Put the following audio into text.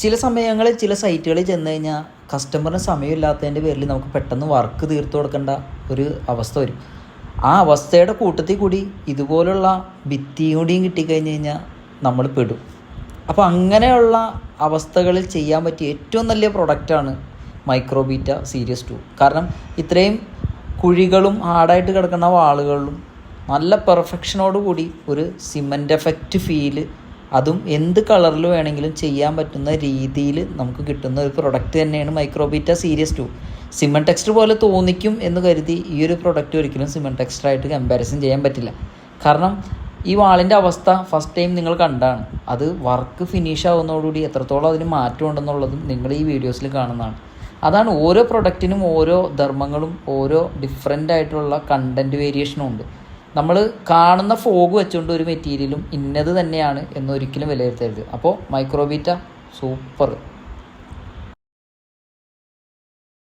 ചില സമയങ്ങളിൽ ചില സൈറ്റുകളിൽ ചെന്ന് കഴിഞ്ഞാൽ കസ്റ്റമറിന് സമയമില്ലാത്തതിൻ്റെ പേരിൽ നമുക്ക് പെട്ടെന്ന് വർക്ക് തീർത്തു കൊടുക്കേണ്ട ഒരു അവസ്ഥ വരും. ആ അവസ്ഥയുടെ കൂട്ടത്തിൽ കൂടി ഇതുപോലുള്ള ഭിത്തിയും കൂടിയും കിട്ടിക്കഴിഞ്ഞ് കഴിഞ്ഞാൽ നമ്മൾ പെടും. അപ്പോൾ അങ്ങനെയുള്ള അവസ്ഥകളിൽ ചെയ്യാൻ പറ്റിയ ഏറ്റവും നല്ല പ്രൊഡക്റ്റാണ് മൈക്രോബീറ്റ സീരീസ് 2. കാരണം ഇത്രയും കുഴികളും ഹാർഡായിട്ട് കിടക്കുന്ന വാളുകളിലും നല്ല പെർഫെക്ഷനോട് കൂടി ഒരു സിമൻ്റ് എഫക്റ്റ് ഫീല്, അതും എന്ത് കളറിൽ വേണമെങ്കിലും ചെയ്യാൻ പറ്റുന്ന രീതിയിൽ നമുക്ക് കിട്ടുന്ന ഒരു പ്രൊഡക്റ്റ് തന്നെയാണ് മൈക്രോബീറ്റ സീരീസ് 2. സിമൻ്റ് ടെക്സ്റ്റർ പോലെ തോന്നിക്കും എന്ന് കരുതി ഈ ഒരു പ്രൊഡക്റ്റ് ഒരിക്കലും സിമൻ്റ് ടെക്സ്റ്ററായിട്ട് കമ്പാരിസൺ ചെയ്യാൻ പറ്റില്ല. കാരണം ഈ വാളിൻ്റെ അവസ്ഥ ഫസ്റ്റ് ടൈം നിങ്ങൾ കണ്ടാണ്. അത് വർക്ക് ഫിനിഷ് ആവുന്നതോടുകൂടി എത്രത്തോളം അതിന് മാറ്റം ഉണ്ടെന്നുള്ളതും നിങ്ങൾ ഈ വീഡിയോസിൽ കാണുന്നതാണ്. അതാണ് ഓരോ പ്രൊഡക്റ്റിനും ഓരോ ധർമ്മങ്ങളും ഓരോ ഡിഫറെൻ്റ് ആയിട്ടുള്ള കണ്ടൻറ്റ് വേരിയേഷനും ഉണ്ട്. നമ്മൾ കാണുന്ന ഫോഗ് വെച്ചുകൊണ്ട് ഒരു മെറ്റീരിയലും ഇന്നത് തന്നെയാണ് എന്നൊരിക്കലും വിലയിരുത്തരുത്. അപ്പോൾ മൈക്രോബീറ്റ സൂപ്പർ.